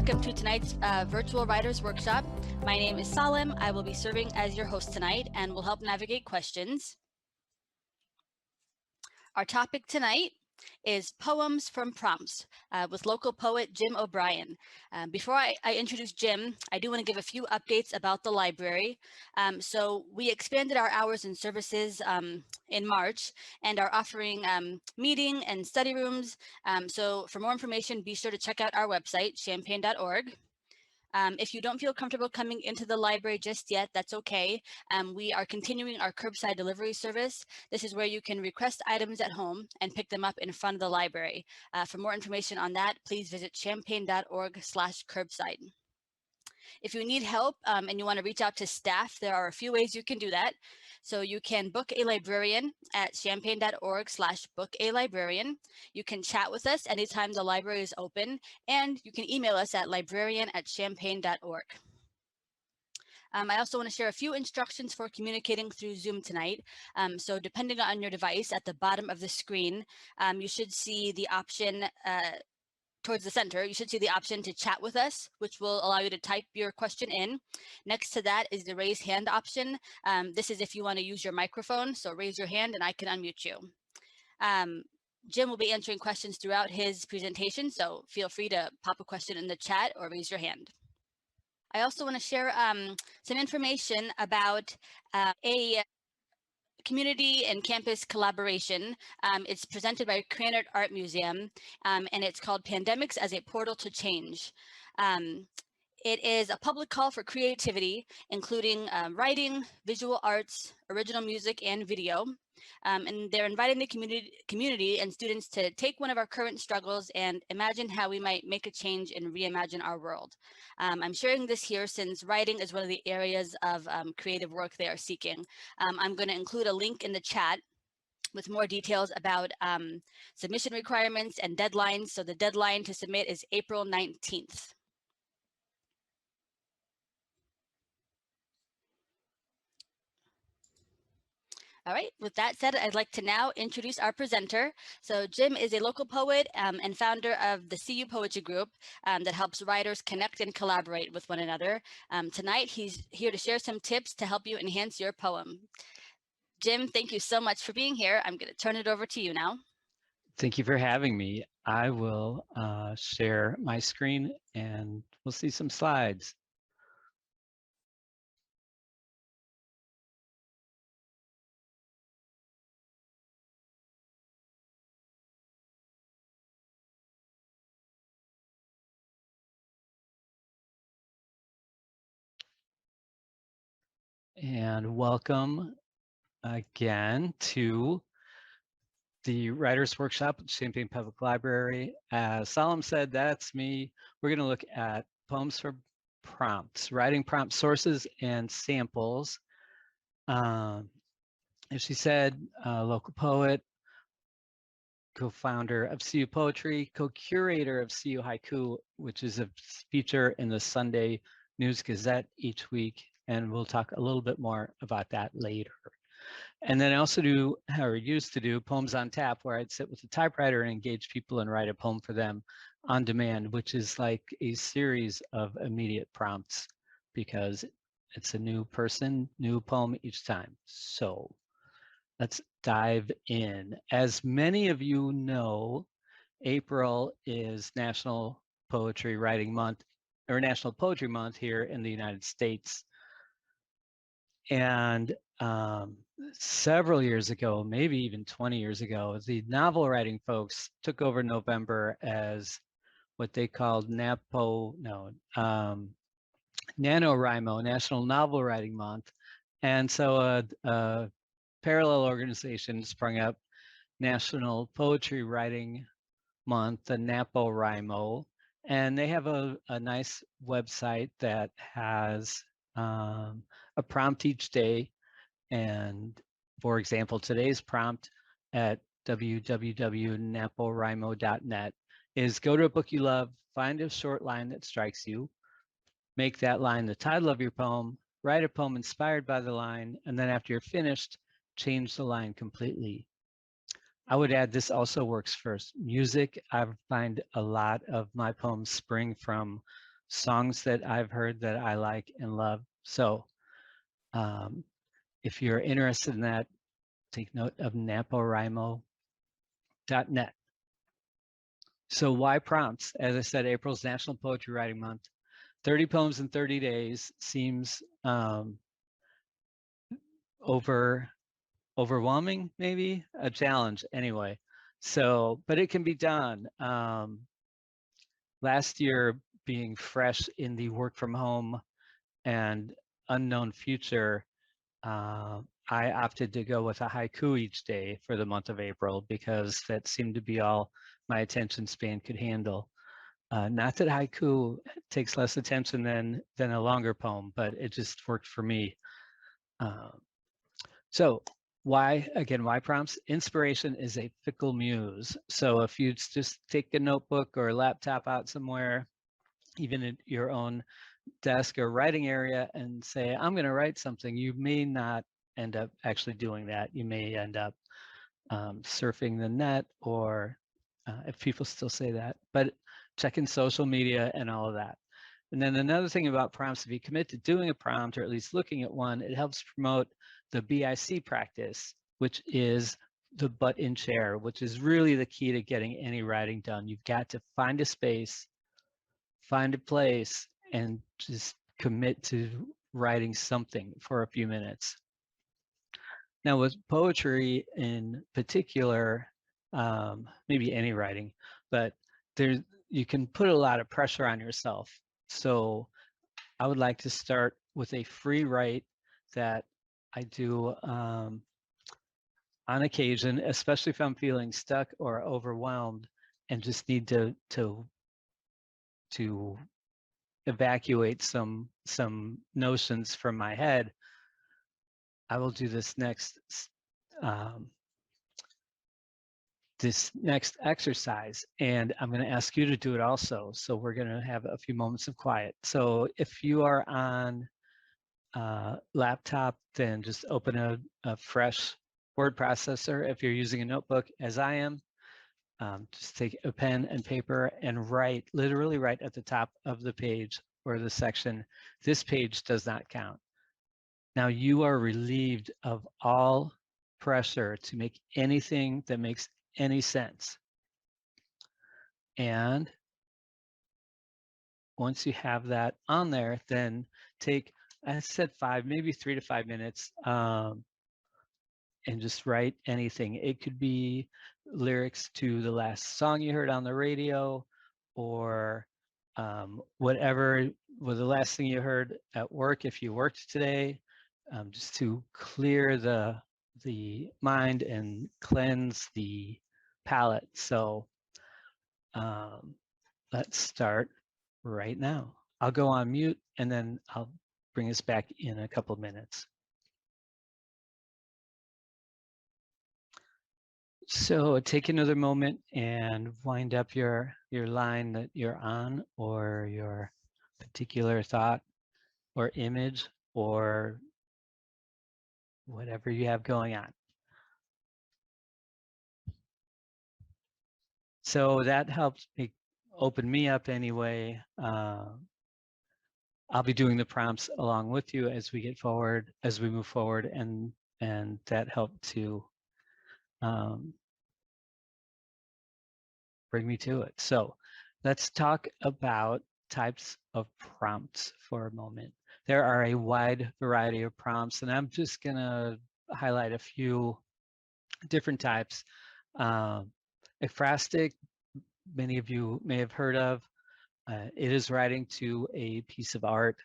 welcome to tonight's virtual writers workshop. My name is Salim. I will be serving as your host tonight and will help navigate questions. Our topic tonight is Poems from Prompts with local poet Jim O'Brien. Before I introduce Jim, I do want to give a few updates about the library. So we expanded our hours and services in March and are offering meeting and study rooms. So for more information, be sure to check out our website, champaign.org. If you don't feel comfortable coming into the library just yet, that's okay. We are continuing our curbside delivery service. This is where you can request items at home and pick them up in front of the library. For more information on that, please visit champaign.org/curbside. If you need help and you want to reach out to staff, there are a few ways you can do that. So you can book a librarian at champaign.org/book-a-librarian. You can chat with us anytime the library is open, and you can email us at librarian@champaign.org. I also want to share a few instructions for communicating through Zoom tonight. So depending on your device, at the bottom of the screen, you should see the option towards the center, you should see the option to chat with us, which will allow you to type your question in. Next to that is the raise hand option. This is if you want to use your microphone, so raise your hand and I can unmute you. Jim will be answering questions throughout his presentation, so feel free to pop a question in the chat or raise your hand. I also want to share some information about a community and campus collaboration. It's presented by Krannert Art Museum, and it's called Pandemics as a Portal to Change. It is a public call for creativity, including writing, visual arts, original music, and video. And they're inviting the community and students to take one of our current struggles and imagine how we might make a change and reimagine our world. I'm sharing this here since writing is one of the areas of creative work they are seeking. I'm going to include a link in the chat with more details about submission requirements and deadlines. So the deadline to submit is April 19th. All right, with that said, I'd like to now introduce our presenter. So Jim is a local poet and founder of the CU Poetry Group that helps writers connect and collaborate with one another. Tonight, he's here to share some tips to help you enhance your poem. Jim, thank you so much for being here. I'm going to turn it over to you now. Thank you for having me. I will share my screen and we'll see some slides. And welcome again to the Writers Workshop at Champaign Public Library. As Salim said, that's me. We're going to look at poems for prompts, writing prompt sources and samples. As she said, local poet, co-founder of CU Poetry, co-curator of CU Haiku, which is a feature in the Sunday News Gazette each week. And we'll talk a little bit more about that later. And then I also do, or used to do, Poems on Tap, where I'd sit with a typewriter and engage people and write a poem for them on demand, which is like a series of immediate prompts because it's a new person, new poem each time. So let's dive in. As many of you know, April is National Poetry Writing Month, or National Poetry Month here in the United States. And several years ago, maybe even 20 years ago, the novel writing folks took over November as what they called NaNoWriMo, National Novel Writing Month. And so a parallel organization sprung up, National Poetry Writing Month, the NaPoWriMo, and they have a nice website that has a prompt each day. And for example, today's prompt at www.napowrimo.net is go to a book you love, find a short line that strikes you, make that line the title of your poem, write a poem inspired by the line, and then after you're finished, change the line completely. I would add this also works for music. I find a lot of my poems spring from songs that I've heard that I like and love. So if you're interested in that, take note of NaPoWriMo.net. So why prompts? As I said, April's National Poetry Writing Month. 30 poems in 30 days seems overwhelming, maybe a challenge anyway. So, but it can be done. Last year, being fresh in the work from home and unknown future, I opted to go with a haiku each day for the month of April because that seemed to be all my attention span could handle. Not that haiku takes less attention than a longer poem, but it just worked for me. So why prompts? Inspiration is a fickle muse. So if you just take a notebook or a laptop out somewhere, even in your own desk or writing area, and say, I'm going to write something, you may not end up actually doing that. You may end up surfing the net, or if people still say that, but checking social media and all of that. And then another thing about prompts, if you commit to doing a prompt or at least looking at one, it helps promote the BIC practice, which is the butt in chair, which is really the key to getting any writing done. You've got to find a space, find a place, and just commit to writing something for a few minutes. Now with poetry in particular, maybe any writing, but you can put a lot of pressure on yourself. So I would like to start with a free write that I do on occasion, especially if I'm feeling stuck or overwhelmed and just need to evacuate some notions from my head. I will do this next exercise, and I'm going to ask you to do it also. So we're going to have a few moments of quiet. So if you are on laptop, then just open a fresh word processor. If you're using a notebook, as I am, just take a pen and paper and write, literally write at the top of the page or the section, this page does not count. Now you are relieved of all pressure to make anything that makes any sense. And once you have that on there, then take, I said 5, maybe 3 to 5 minutes, and just write anything. It could be lyrics to the last song you heard on the radio, or whatever was the last thing you heard at work if you worked today, just to clear the mind and cleanse the palate. So let's start right now. I'll go on mute and then I'll bring us back in a couple of minutes. So take another moment and wind up your line that you're on, or your particular thought or image or whatever you have going on. So that helps open me up anyway. I'll be doing the prompts along with you as we move forward, and that helped to bring me to it. So let's talk about types of prompts for a moment. There are a wide variety of prompts, and I'm just gonna highlight a few different types. Ekphrastic, many of you may have heard of. It is writing to a piece of art.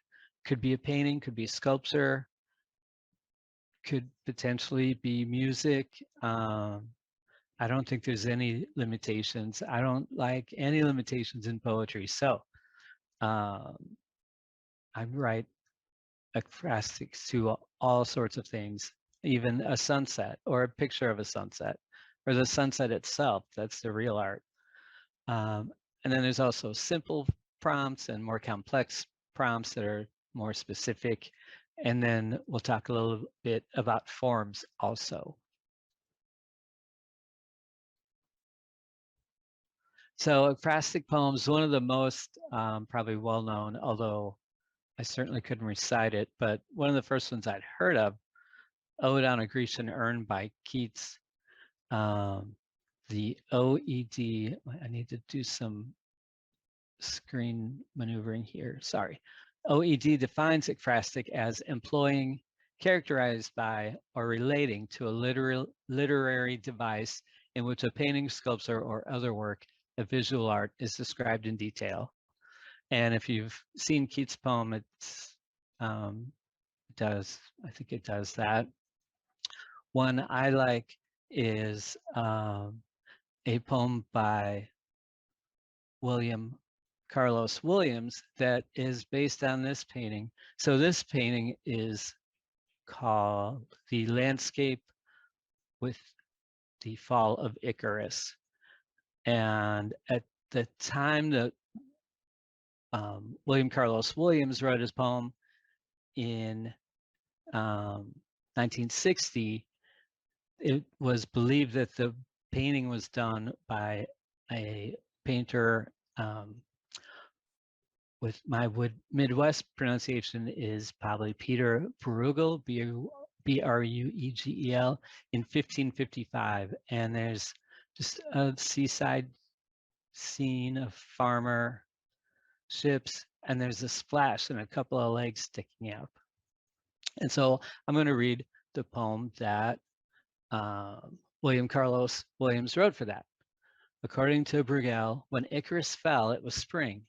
Could be a painting, could be a sculpture, could potentially be music. I don't think there's any limitations. I don't like any limitations in poetry. So I write ekphrastics to all sorts of things, even a sunset or a picture of a sunset or the sunset itself. That's the real art. And then there's also simple prompts and more complex prompts that are more specific. And then we'll talk a little bit about forms also. So ekphrastic poems, one of the most probably well-known, although I certainly couldn't recite it, but one of the first ones I'd heard of, Ode on a Grecian Urn by Keats. The OED, I need to do some screen maneuvering here, sorry. OED defines ekphrastic as employing, characterized by, or relating to a literary device in which a painting, sculpture, or other work of visual art is described in detail. And if you've seen Keats' poem, I think it does that. One I like is a poem by William Carlos Williams that is based on this painting. So this painting is called The Landscape with the Fall of Icarus. And at the time that William Carlos Williams wrote his poem in 1960, it was believed that the painting was done by a painter with my Midwest pronunciation is probably Peter Bruegel, B-R-U-E-G-E-L, in 1555. And there's just a seaside scene of farmer ships, and there's a splash and a couple of legs sticking out. And so I'm going to read the poem that William Carlos Williams wrote for that. According to Bruegel, when Icarus fell, it was spring.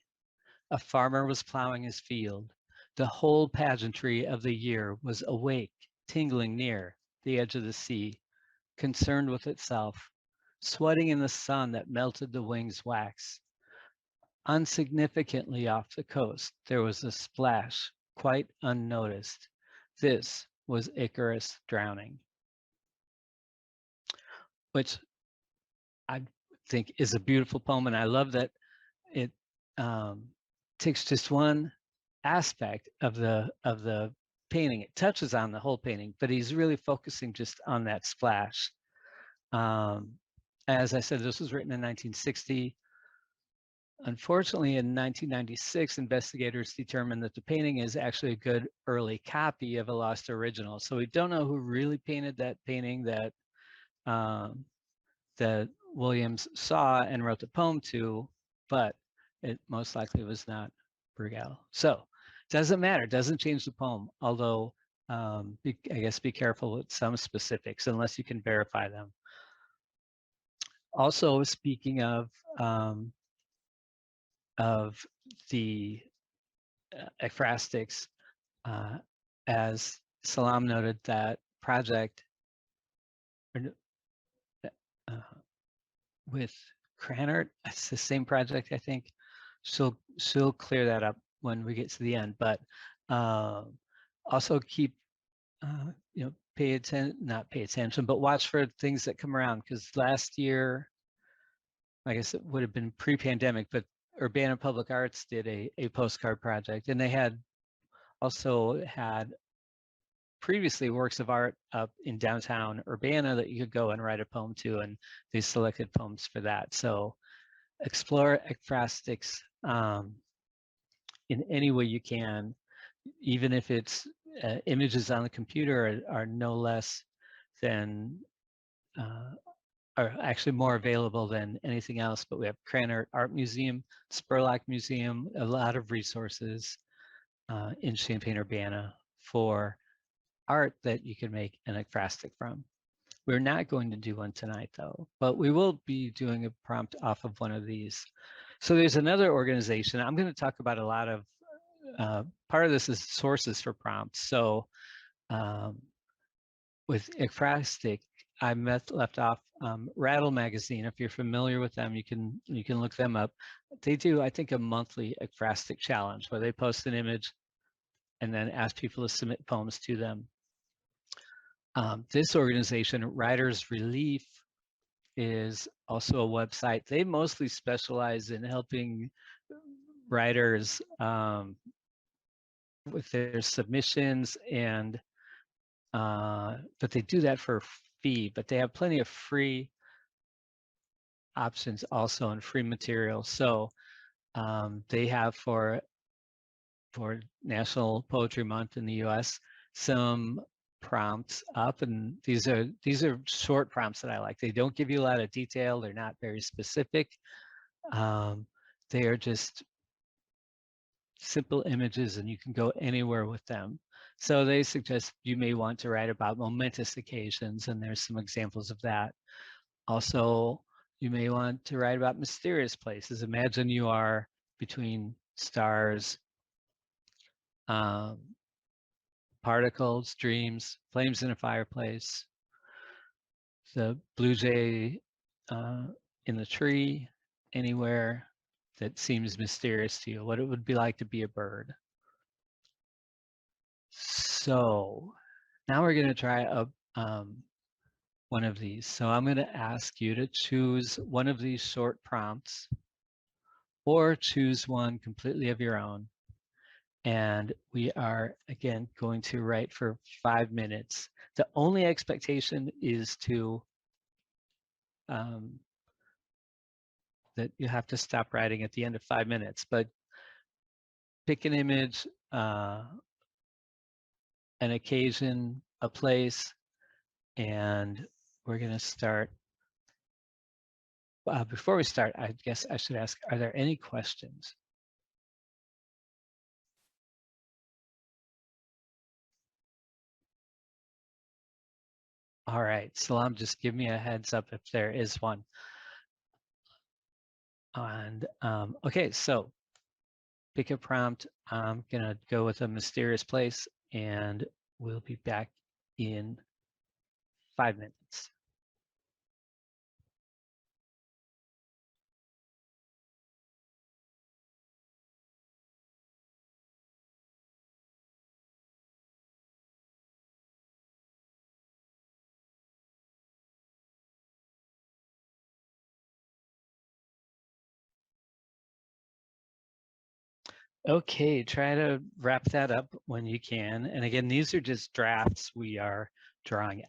A farmer was plowing his field. The whole pageantry of the year was awake, tingling near the edge of the sea, concerned with itself, sweating in the sun that melted the wing's wax. Unsignificantly off the coast, there was a splash, quite unnoticed. This was Icarus drowning, which I think is a beautiful poem, and I love that it takes just one aspect of the painting. It touches on the whole painting, but he's really focusing just on that splash. As I said, this was written in 1960. Unfortunately, in 1996, investigators determined that the painting is actually a good early copy of a lost original. So we don't know who really painted that painting that that Williams saw and wrote the poem to, but it most likely was not Bruegel. So doesn't matter, doesn't change the poem, although I guess be careful with some specifics unless you can verify them. Also, speaking of the ekphrastics, as Salam noted, that project with Cranert, it's the same project, I think. She'll clear that up when we get to the end, but also keep not pay attention, but watch for things that come around, because last year, I guess it would have been pre-pandemic, but Urbana Public Arts did a postcard project, and they also had previously works of art up in downtown Urbana that you could go and write a poem to, and they selected poems for that. So explore ekphrastics in any way you can, even if it's images on the computer are no less than, are actually more available than anything else. But we have Cranert Art Museum, Spurlock Museum, a lot of resources in Champaign-Urbana for art that you can make an ekphrastic from. We're not going to do one tonight though, but we will be doing a prompt off of one of these. So there's another organization. I'm going to talk about a lot of, part of this is sources for prompts. So with ekphrastic, I left off Rattle Magazine. If you're familiar with them, you can look them up. They do, I think, a monthly ekphrastic challenge where they post an image and then ask people to submit poems to them. This organization, Writers Relief, is also a website. They mostly specialize in helping writers with their submissions, and but they do that for a fee, but they have plenty of free options also in free material. So they have for National Poetry Month in the U.S. some prompts up, and these are short prompts that I like. They don't give you a lot of detail. They're not very specific. They are just simple images, and you can go anywhere with them. So they suggest you may want to write about momentous occasions, and there's some examples of that. Also, you may want to write about mysterious places. Imagine you are between stars, particles, dreams, flames in a fireplace, the blue jay in the tree, anywhere that seems mysterious to you, what it would be like to be a bird. So now we're going to try one of these. So I'm going to ask you to choose one of these short prompts or choose one completely of your own. And we are, again, going to write for 5 minutes. The only expectation is that you have to stop writing at the end of 5 minutes, but pick an image, an occasion, a place, and we're going to start. Before we start, I guess I should ask, are there any questions? All right, Salam, just give me a heads up if there is one. And okay, so pick a prompt. I'm gonna go with a mysterious place, and we'll be back in 5 minutes. Okay, try to wrap that up when you can. And again, these are just drafts we are drawing.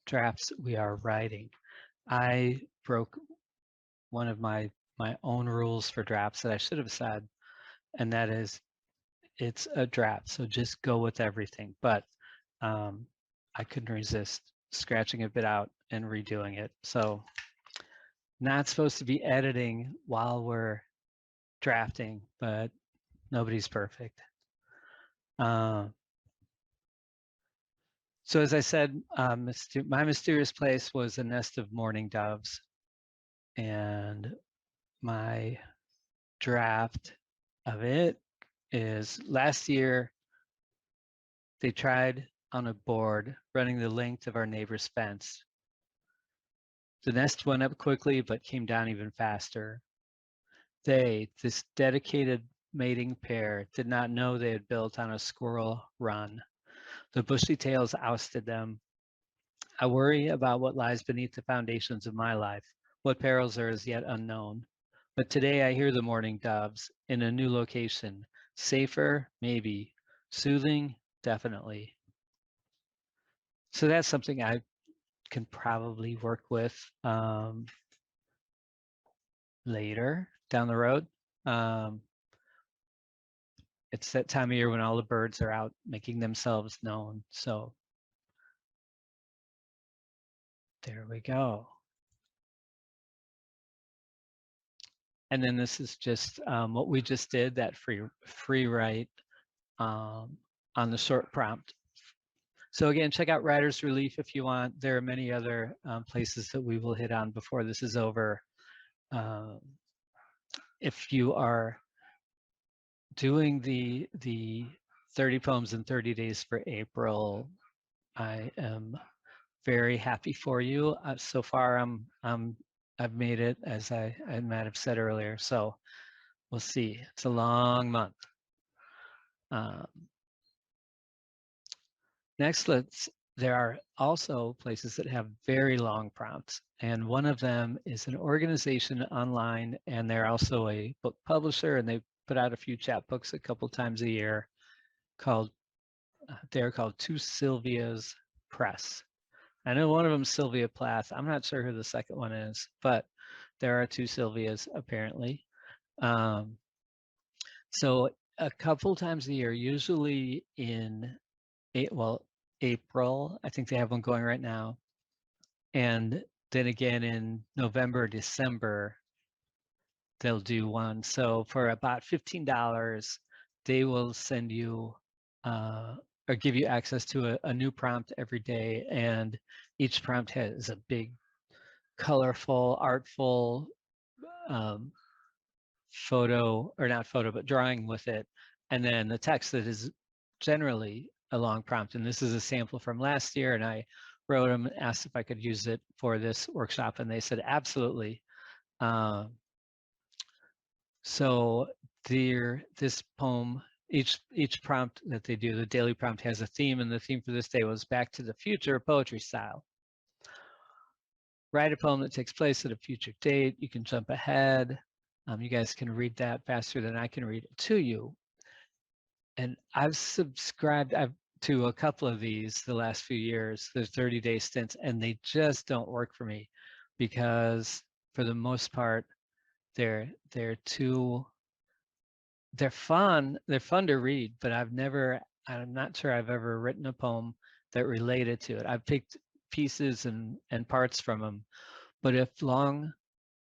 Drafts we are writing. I broke one of my own rules for drafts that I should have said, and that is it's a draft, so just go with everything. But I couldn't resist scratching a bit out and redoing it. So not supposed to be editing while we're drafting, but nobody's perfect. So as I said, my mysterious place was a nest of mourning doves, and my draft of it is last year they tried on a board running the length of our neighbor's fence. The nest went up quickly but came down even faster. They, this dedicated mating pair, did not know they had built on a squirrel run. The bushy tails ousted them. I worry about what lies beneath the foundations of my life, what perils are as yet unknown. But today I hear the mourning doves in a new location. Safer, maybe. Soothing, definitely. So that's something I can probably work with later down the road. It's that time of year when all the birds are out making themselves known. So there we go. And then this is just what we just did, that free write on the short prompt. So again, check out Writer's Relief if you want. There are many other places that we will hit on before this is over. If you are doing the 30 poems in 30 days for April, I am very happy for you. So far, I've made it, as I might have said earlier. So we'll see. It's a long month. Next, there are also places that have very long prompts, and one of them is an organization online, and they're also a book publisher, and they put out a few chapbooks a couple times a year. They're called Two Sylvias Press. I know one of them Sylvia Plath. I'm not sure who the second one is, but there are two Sylvias apparently. So a couple times a year, usually in April, I think they have one going right now. And then again in November, December, they'll do one. So for about $15, they will send you or give you access to a new prompt every day. And each prompt has a big, colorful, artful photo, or not photo, but drawing with it. And then the text that is generally a long prompt. And this is a sample from last year. And I wrote them, asked if I could use it for this workshop. And they said, absolutely. So this poem, each prompt that they do, the daily prompt has a theme, and the theme for this day was Back to the Future poetry style. Write a poem that takes place at a future date. You can jump ahead. You guys can read that faster than I can read it to you. And I've subscribed to a couple of these the last few years, the 30-day stints, and they just don't work for me because for the most part, they're fun to read, but I'm not sure I've ever written a poem that related to it. I've picked pieces and parts from them, but if long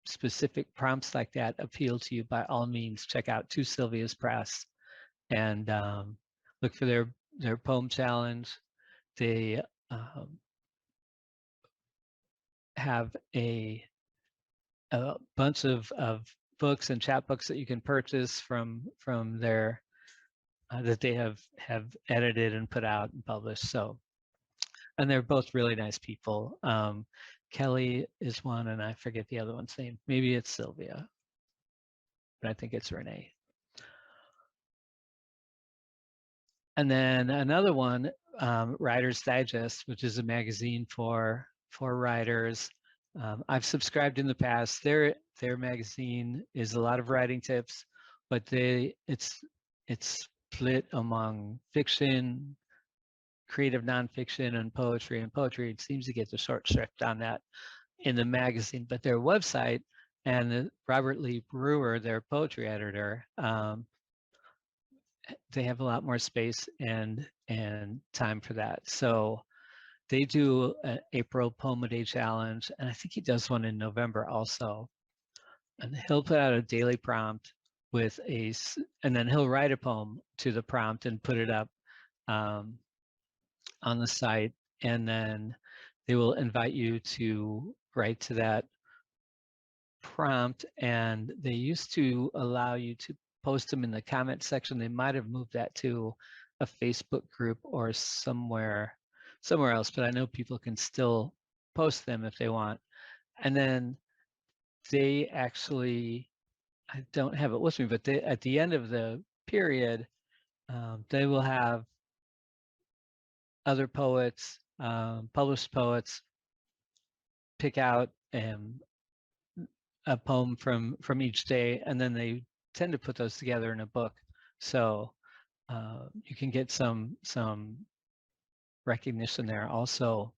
specific prompts like that appeal to you, by all means, check out Two Sylvia's Press and look for their poem challenge. They have a bunch of books and chapbooks that you can purchase from their that they have edited and put out and published. So, and they're both really nice people. Kelly is one, and I forget the other one's name. Maybe it's Sylvia, but I think it's Renee. And then another one, Writer's Digest, which is a magazine for writers. I've subscribed in the past. Their magazine is a lot of writing tips, but it's split among fiction, creative nonfiction, and poetry. And poetry, it seems to get the short shrift on that in the magazine. But their website and Robert Lee Brewer, their poetry editor, they have a lot more space and time for that. So they do an April Poem a Day challenge, and I think he does one in November also. And he'll put out a daily prompt with and then he'll write a poem to the prompt and put it up on the site. And then they will invite you to write to that prompt. And they used to allow you to post them in the comment section. They might have moved that to a Facebook group or somewhere else, but I know people can still post them if they want. And then they actually, I don't have it with me, but at the end of the period, they will have other poets, published poets, pick out a poem from each day, and then they tend to put those together in a book. So you can get some recognition there. Also,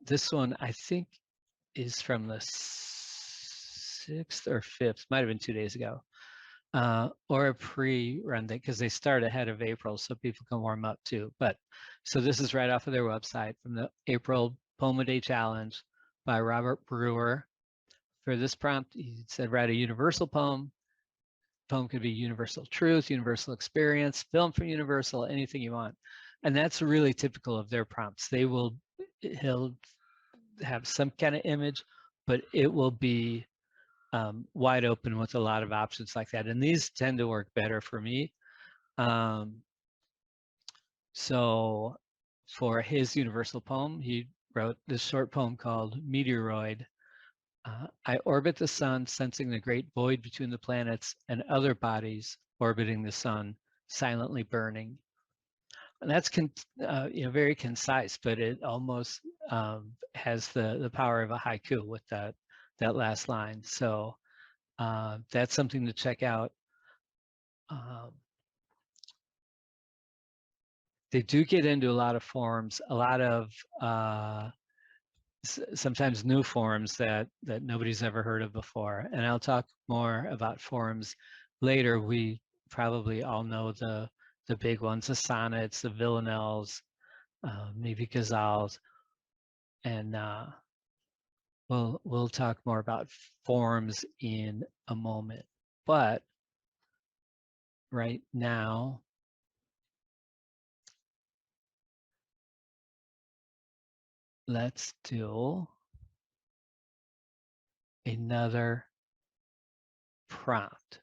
this one I think is from the 6th or 5th, might have been 2 days ago, or a pre-run day because they start ahead of April, so people can warm up too. But so this is right off of their website from the April Poem a Day Challenge by Robert Brewer. For this prompt, he said, write a universal poem. Poem could be universal truth, universal experience, film from universal, anything you want. And that's really typical of their prompts. He'll have some kind of image, but it will be wide open with a lot of options like that. And these tend to work better for me. So for his universal poem, he wrote this short poem called Meteoroid. I orbit the sun, sensing the great void between the planets and other bodies orbiting the sun, silently burning. And that's very concise, but it almost has the power of a haiku with that last line. So that's something to check out. they do get into a lot of forms, a lot of sometimes new forms that nobody's ever heard of before. And I'll talk more about forms later. We probably all know the big ones, the sonnets, the villanelles, maybe ghazals, and we'll talk more about forms in a moment. But right now, let's do another prompt.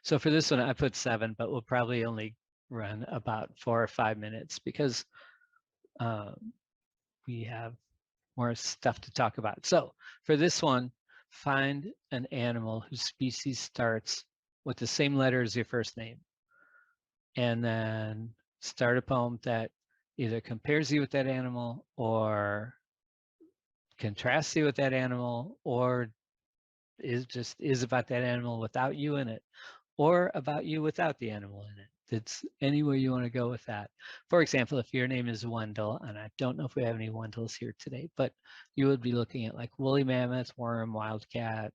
So for this one, I put 7, but we'll probably only run about 4 or 5 minutes because we have more stuff to talk about. So for this one, find an animal whose species starts with the same letter as your first name. And then start a poem that either compares you with that animal or contrasts you with that animal, or is about that animal without you in it, or about you without the animal in it. It's anywhere you want to go with that. For example, if your name is Wendell, and I don't know if we have any Wendells here today, but you would be looking at like woolly mammoth, worm, wildcat,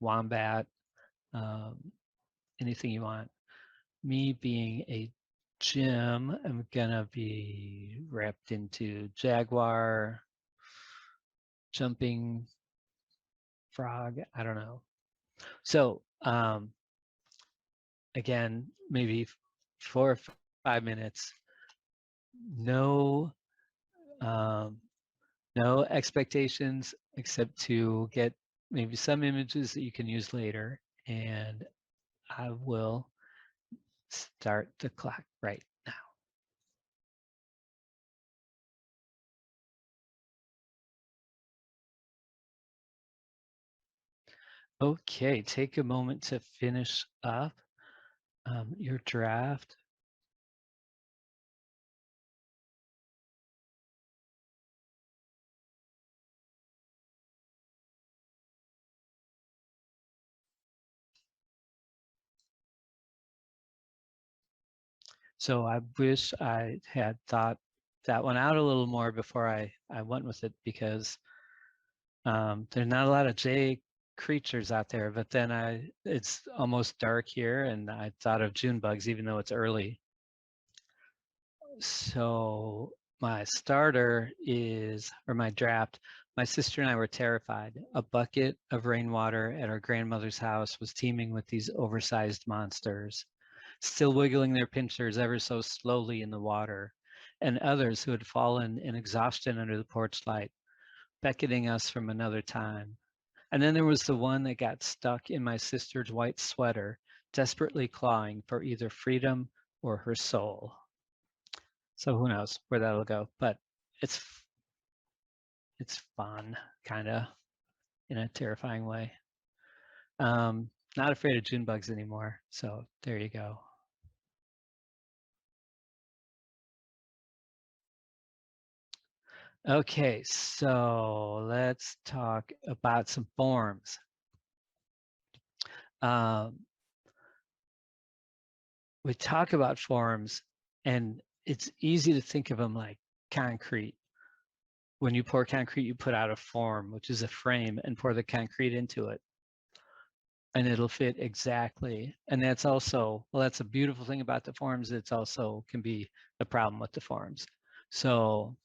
wombat, anything you want. Me being a Jim, I'm gonna be wrapped into jaguar, jumping frog, I don't know. So again, maybe 4 or 5 minutes. No, no expectations except to get maybe some images that you can use later. And I will start the clock right now. Okay, take a moment to finish up your draft. So I wish I had thought that one out a little more before I went with it, because there's not a lot of J creatures out there, but then it's almost dark here and I thought of June bugs even though it's early. So my starter is, or my draft, my sister and I were terrified. A bucket of rainwater at our grandmother's house was teeming with these oversized monsters, still wiggling their pincers ever so slowly in the water, and others who had fallen in exhaustion under the porch light, beckoning us from another time. And then there was the one that got stuck in my sister's white sweater, desperately clawing for either freedom or her soul. So who knows where that'll go, but it's fun, kind of, in a terrifying way. Not afraid of June bugs anymore, so there you go. Okay, so let's talk about some forms. We talk about forms, and it's easy to think of them like concrete. When you pour concrete, you put out a form, which is a frame, and pour the concrete into it, and it'll fit exactly. And that's also, well, that's a beautiful thing about the forms. It's also can be the problem with the forms. So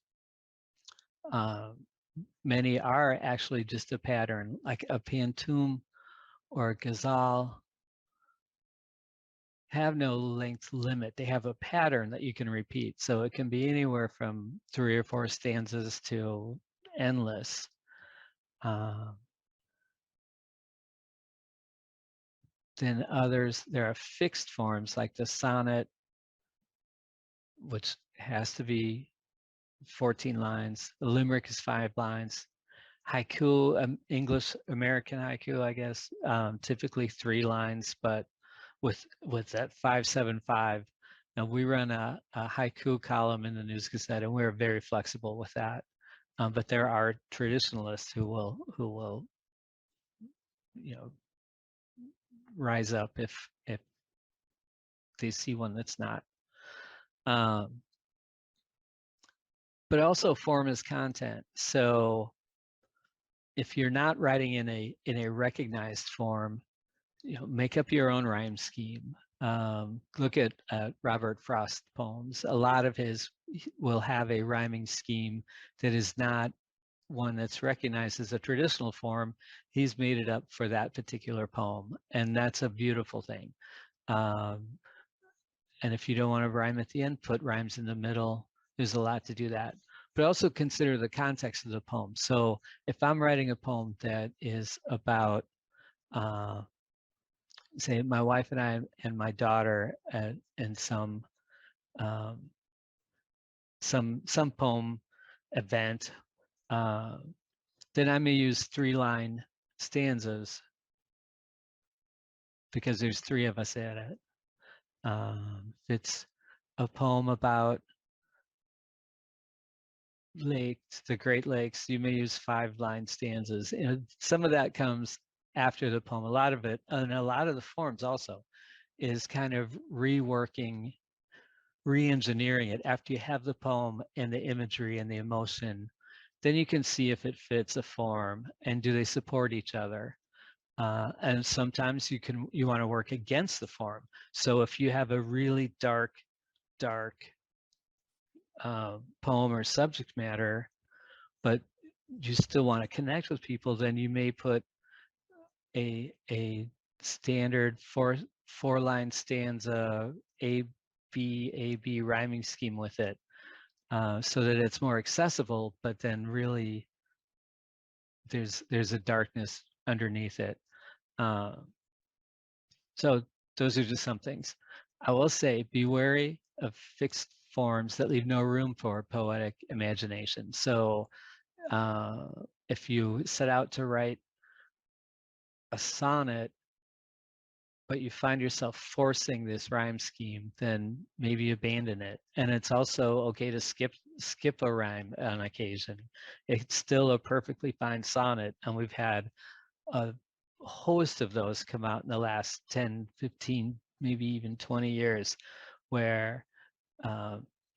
many are actually just a pattern, like a pantoum or a ghazal have no length limit. They have a pattern that you can repeat. So it can be anywhere from 3 or 4 stanzas to endless. Then others, there are fixed forms like the sonnet, which has to be 14 lines. The limerick is 5 lines. Haiku, English American haiku, I guess, typically 3 lines, but with that 575. Now we run a haiku column in the News Gazette, and we're very flexible with that. But there are traditionalists who will rise up if they see one that's not. But also form is content. So if you're not writing in a recognized form, make up your own rhyme scheme. Look at Robert Frost poems. A lot of his will have a rhyming scheme that is not one that's recognized as a traditional form. He's made it up for that particular poem, and that's a beautiful thing. And if you don't want to rhyme at the end, put rhymes in the middle. There's a lot to do that. But also consider the context of the poem. So if I'm writing a poem that is about, say, my wife and I and my daughter in some poem event, then I may use 3-line stanzas because there's 3 of us at it. If it's a poem about lakes, the Great Lakes, you may use 5-line stanzas. Some of that comes after the poem. A lot of it, and a lot of the forms also, is kind of re-engineering it after you have the poem and the imagery and the emotion. Then you can see if it fits a form and do they support each other. And sometimes you want to work against the form. So if you have a really dark poem or subject matter, but you still want to connect with people, then you may put a standard 4-line stanza A B rhyming scheme with it, so that it's more accessible, but then really there's a darkness underneath it. So those are just some things. I will say, be wary of fixed forms that leave no room for poetic imagination. So if you set out to write a sonnet, but you find yourself forcing this rhyme scheme, then maybe abandon it. And it's also okay to skip a rhyme on occasion. It's still a perfectly fine sonnet, and we've had a host of those come out in the last 10, 15, maybe even 20 years, where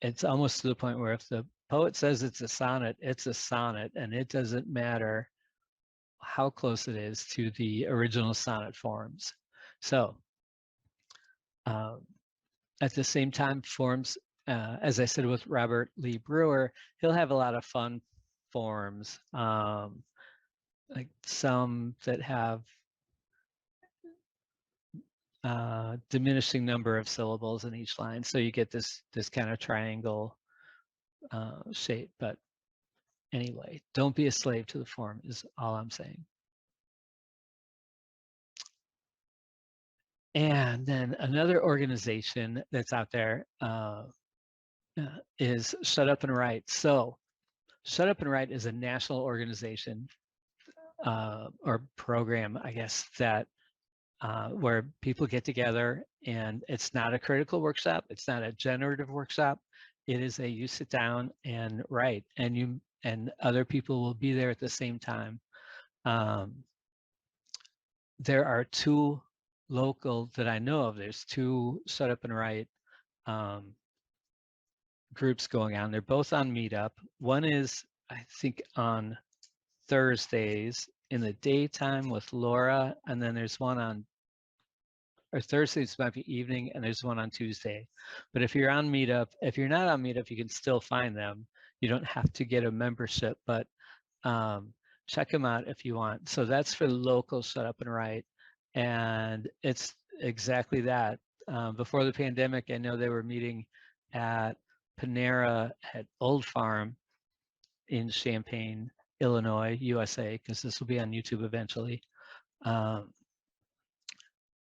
it's almost to the point where if the poet says it's a sonnet, and it doesn't matter how close it is to the original sonnet forms. So at the same time, forms, as I said with Robert Lee Brewer, he'll have a lot of fun forms, like some that have diminishing number of syllables in each line, so you get this kind of triangle shape. But anyway, don't be a slave to the form is all I'm saying. And then another organization that's out there is Shut Up and Write. So Shut Up and Write is a national organization or program, I guess, that where people get together, and it's not a critical workshop. It's not a generative workshop. It is you sit down and write, and other people will be there at the same time. There are 2 local that I know of. There's 2 Shut Up and Write groups going on. They're both on Meetup. One is, I think, on Thursdays in the daytime with Laura, and then there's one on, or Thursdays might be evening, and there's one on Tuesday. But if you're on Meetup, if you're not on Meetup, you can still find them. You don't have to get a membership, but check them out if you want. So that's for local Shut Up and Write, and it's exactly that. Before the pandemic, I know they were meeting at Panera at Old Farm in Champaign, Illinois, USA, because this will be on YouTube eventually.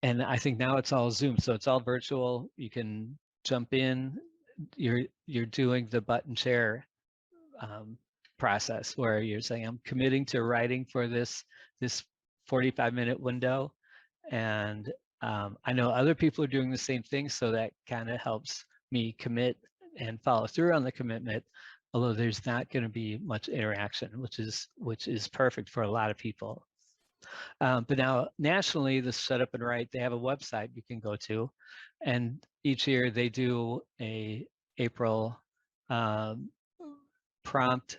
And I think now it's all Zoom, so it's all virtual. You can jump in. You're doing the button share process where you're saying, I'm committing to writing for this 45-minute window, and I know other people are doing the same thing, so that kind of helps me commit and follow through on the commitment. Although there's not going to be much interaction, which is perfect for a lot of people. But now nationally, the Shut Up and Write, they have a website you can go to, and each year they do a April prompt,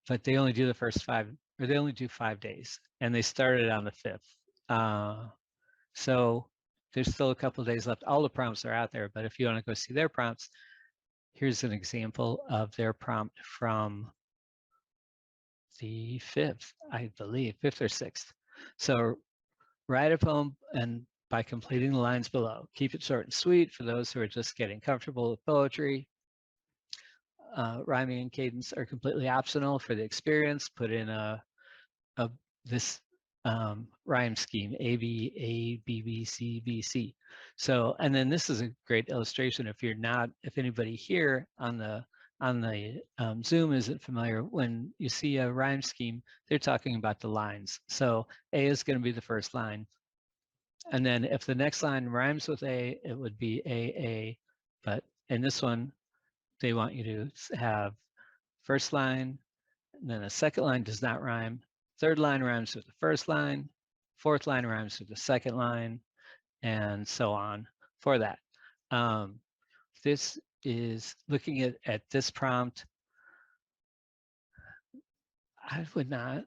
but they only do the first 5, or they only do 5 days, and they started on the 5th. So there's still a couple of days left. All the prompts are out there, but if you want to go see their prompts, here's an example of their prompt from the 5th, I believe, 5th or 6th. So write a poem and by completing the lines below. Keep it short and sweet for those who are just getting comfortable with poetry. Rhyming and cadence are completely optional for the experience. Put in this rhyme scheme, A, B, A, B, B, C, B, C. So, and then this is a great illustration if anybody here on the Zoom isn't familiar, when you see a rhyme scheme, they're talking about the lines. So A is going to be the first line. And then if the next line rhymes with A, it would be A. But in this one, they want you to have first line, and then the second line does not rhyme. Third line rhymes with the first line. Fourth line rhymes with the second line, and so on for that. This is looking at this prompt. I would not,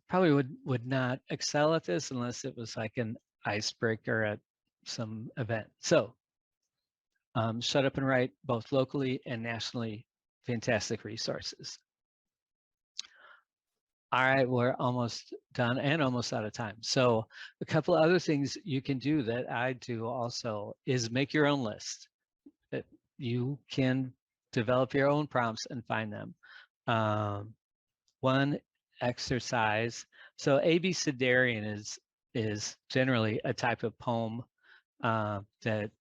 probably would not excel at this unless it was like an icebreaker at some event. So Shut Up and Write, both locally and nationally, fantastic resources. All right, we're almost done and almost out of time. So a couple of other things you can do that I do also is make your own list. You can develop your own prompts and find them. One exercise, so abecedarian is generally a type of poem that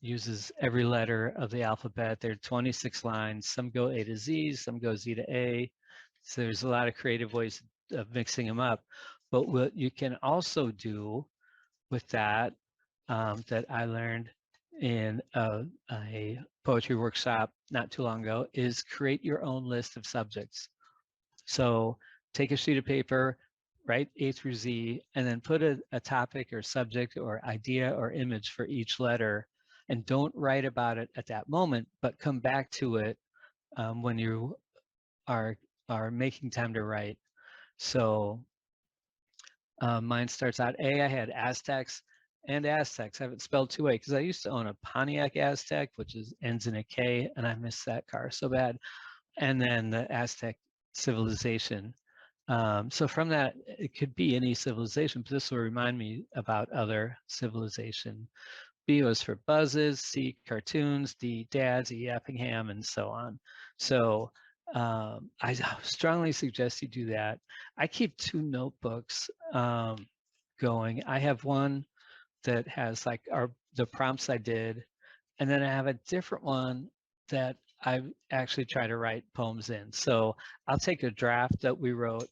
uses every letter of the alphabet. There are 26 lines. Some go A to Z, some go Z to A. So there's a lot of creative ways of mixing them up. But what you can also do with that, that I learned in a poetry workshop not too long ago, is create your own list of subjects. So take a sheet of paper, write A through Z, and then put a topic or subject or idea or image for each letter. And don't write about it at that moment, but come back to it when you are making time to write. So mine starts out A. I had Aztecs and Aztecs. I have it spelled 2 ways because I used to own a Pontiac Aztec, which ends in a K, and I miss that car so bad. And then the Aztec civilization. So from that, it could be any civilization, but this will remind me about other civilization. B was for buzzes, C, cartoons, D, dads, E, Effingham, and so on. So I strongly suggest you do that. I keep 2 notebooks going. I have one that has like the prompts I did, and then I have a different one that I actually try to write poems in. So I'll take a draft that we wrote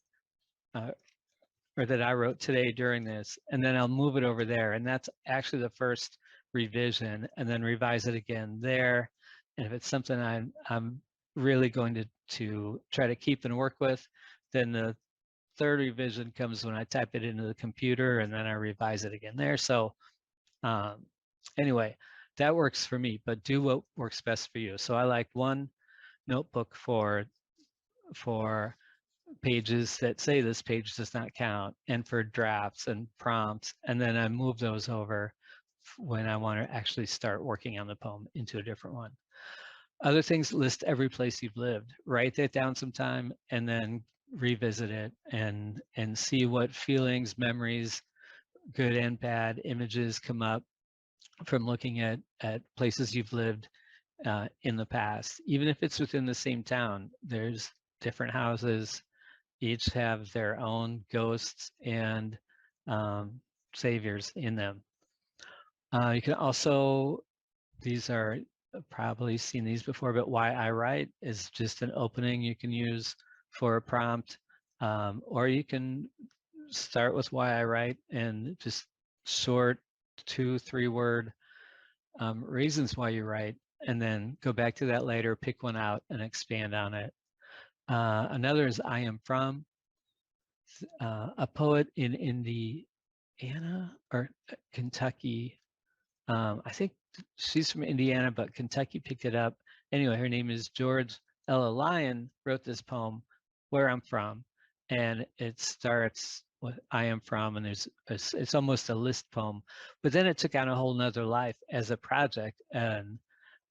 or that I wrote today during this, and then I'll move it over there. And that's actually the first revision, and then revise it again there. And if it's something I'm really going to try to keep and work with, then the third revision comes when I type it into the computer, and then I revise it again there. So anyway, that works for me, but do what works best for you. So I like one notebook for pages that say this page does not count, and for drafts and prompts, and then I move those over when I want to actually start working on the poem into a different one. Other things, list every place you've lived. Write that down sometime and then revisit it and see what feelings, memories, good and bad, images come up from looking at places you've lived in the past. Even if it's within the same town, there's different houses, each have their own ghosts and saviors in them. You can also, these are probably seen these before, but Why I Write is just an opening you can use for a prompt, or you can start with Why I Write and just short 2-3 word reasons why you write, and then go back to that later, pick one out and expand on it. Another is I Am From, a poet in Indiana or Kentucky. I think she's from Indiana, but Kentucky picked it up. Anyway, her name is George Ella Lyon, wrote this poem, Where I'm From. And it starts with I am from, and it's almost a list poem. But then it took on a whole nother life as a project and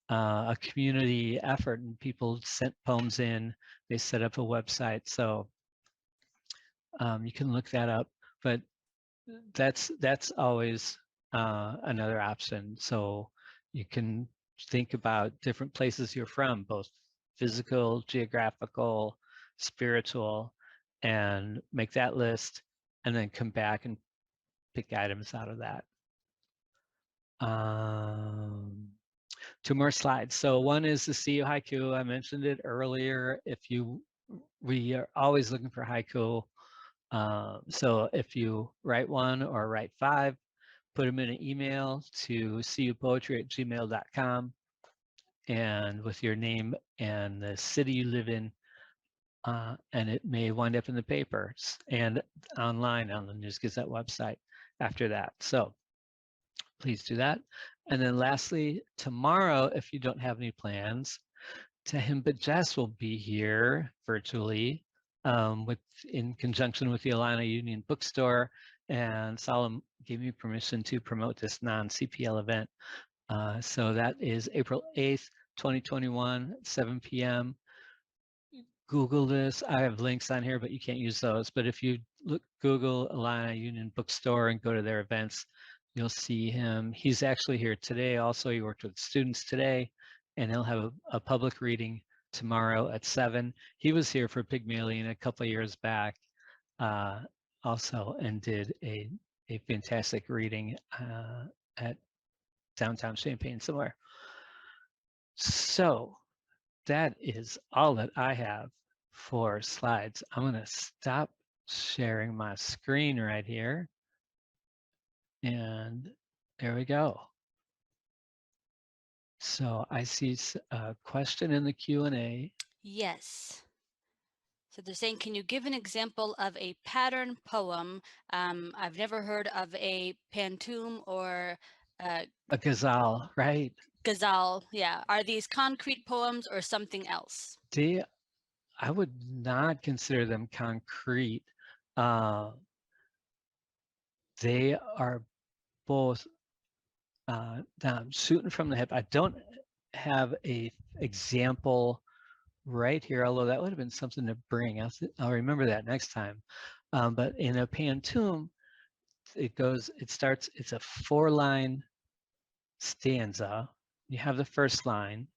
a community effort, and people sent poems in. They set up a website. So you can look that up. But that's always another option. So you can think about different places you're from, both physical, geographical, spiritual, and make that list, and then come back and pick items out of that. Two more slides. So one is the CU haiku. I mentioned it earlier. We are always looking for haiku. So if you write one or write 5, put them in an email to cupoetry@gmail.com, and with your name and the city you live in, and it may wind up in the papers and online on the News Gazette website after that. So please do that. And then lastly, tomorrow, if you don't have any plans, Tahim but Jess will be here virtually in conjunction with the Alana Union Bookstore, and Salim gave me permission to promote this non-CPL event. So that is April 8th, 2021, 7 p.m. Google this. I have links on here, but you can't use those. But if you Google Alana Union Bookstore and go to their events, you'll see him. He's actually here today. Also, he worked with students today, and he'll have a public reading tomorrow at 7. He was here for Pygmalion a couple of years back also, and did a fantastic reading at downtown Champaign somewhere. So that is all that I have for slides. I'm going to stop sharing my screen right here. And there we go. So I see a question in the Q&A. Yes. So they're saying, can you give an example of a pattern poem? I've never heard of a pantoum or a ghazal, right? Ghazal. Yeah. Are these concrete poems or something else? I would not consider them concrete. They are both shooting from the hip. I don't have a example right here, although that would have been something to bring. I'll remember that next time. But in a pantoum, it's a 4-line stanza. You have the first line,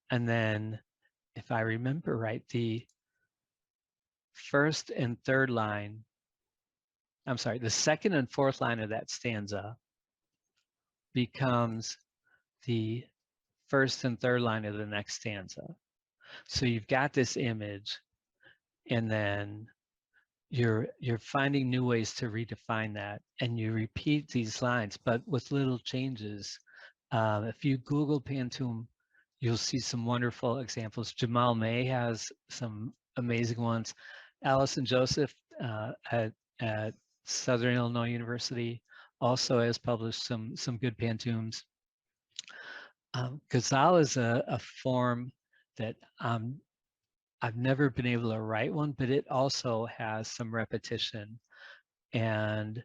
and then if I remember right, the first and third line, I'm sorry, the second and fourth line of that stanza becomes the first and third line of the next stanza. So you've got this image, and then you're finding new ways to redefine that, and you repeat these lines, but with little changes. If you Google pantoum, you'll see some wonderful examples. Jamal May has some amazing ones. Allison Joseph at Southern Illinois University also has published some good pantoums. Ghazal is a form that I've never been able to write one, but it also has some repetition, and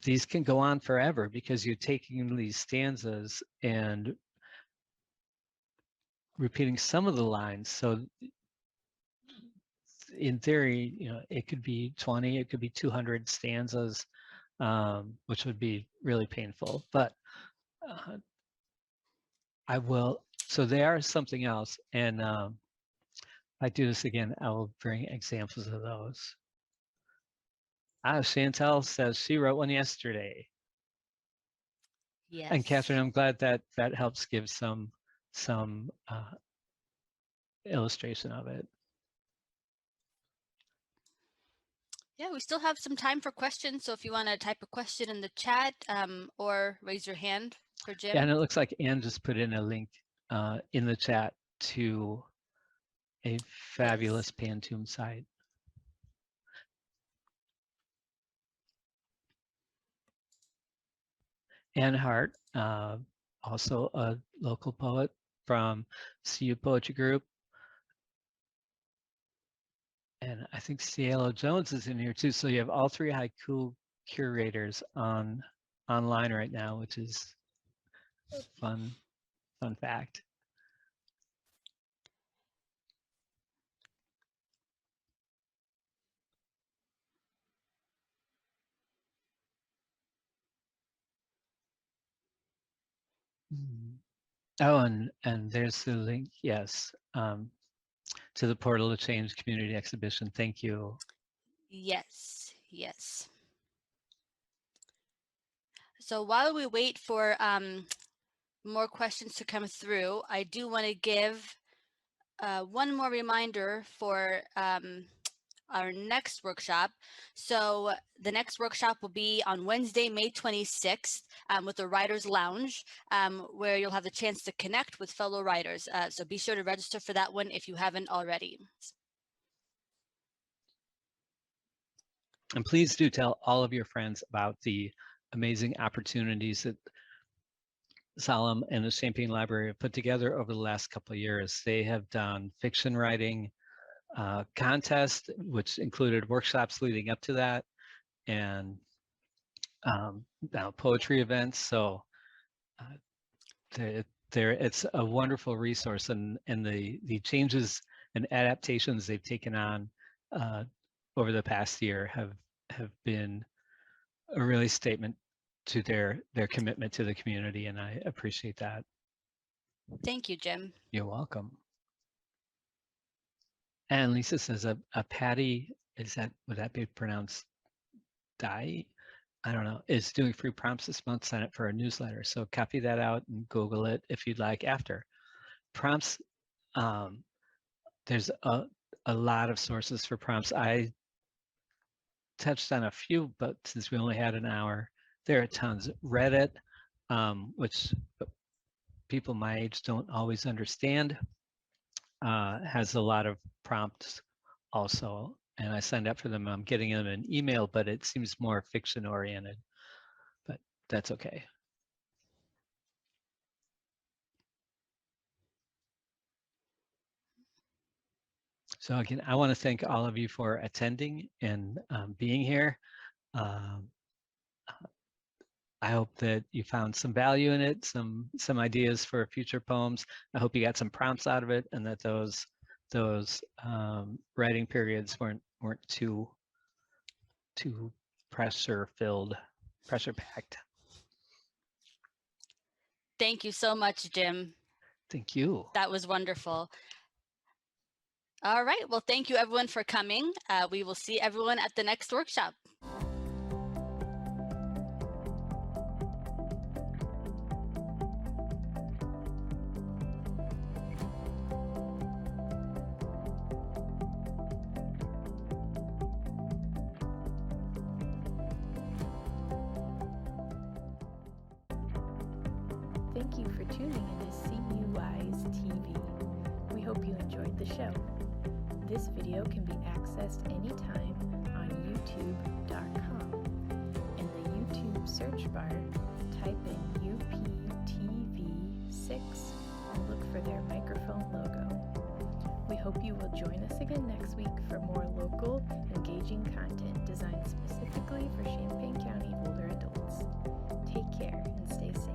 these can go on forever because you're taking these stanzas and repeating some of the lines. So in theory, it could be 20, it could be 200 stanzas, which would be really painful, but I will. So they are something else, and if I do this again, I will bring examples of those. Chantel says she wrote one yesterday. Yes. And Catherine, I'm glad that helps give some illustration of it. Yeah, we still have some time for questions. So if you want to type a question in the chat or raise your hand for Jim. Yeah, and it looks like Anne just put in a link in the chat to a fabulous pantoum site. Anne Hart also a local poet from CU Poetry Group. And I think Cielo Jones is in here too. So you have all three haiku curators online right now, which is a fun fact. Oh, and there's the link, yes, to the Portal to Change Community Exhibition. Thank you. Yes, yes. So while we wait for more questions to come through, I do want to give one more reminder for our next workshop. So the next workshop will be on Wednesday, May 26th with the Writers Lounge, where you'll have the chance to connect with fellow writers. So be sure to register for that one if you haven't already. And please do tell all of your friends about the amazing opportunities that Solemn and the Champaign Library have put together over the last couple of years. They have done fiction writing contests, which included workshops leading up to that, and now poetry events. So it's a wonderful resource, and the changes and adaptations they've taken on over the past year have been a really statement to their commitment to the community, and I appreciate that. Thank you, Jim. You're welcome. And Lisa says a Patty, would that be pronounced die? I don't know, is doing free prompts this month. Sign up for our newsletter. So copy that out and Google it if you'd like after. Prompts, there's a lot of sources for prompts. I touched on a few, but since we only had an hour, there are tons. Reddit, which people my age don't always understand, has a lot of prompts also. And I signed up for them. I'm getting them in email, but it seems more fiction oriented, but that's okay. So again, I want to thank all of you for attending and being here. I hope that you found some value in it, some ideas for future poems. I hope you got some prompts out of it, and that those writing periods weren't too pressure packed. Thank you so much, Jim. Thank you. That was wonderful. All right. Well, thank you everyone for coming. We will see everyone at the next workshop. Thank you for tuning into CUI's TV. We hope you enjoyed the show. This video can be accessed anytime on youtube.com. In the YouTube search bar, type in UPTV6 and look for their microphone logo. We hope you will join us again next week for more local, engaging content designed specifically for Champaign County older adults. Take care and stay safe.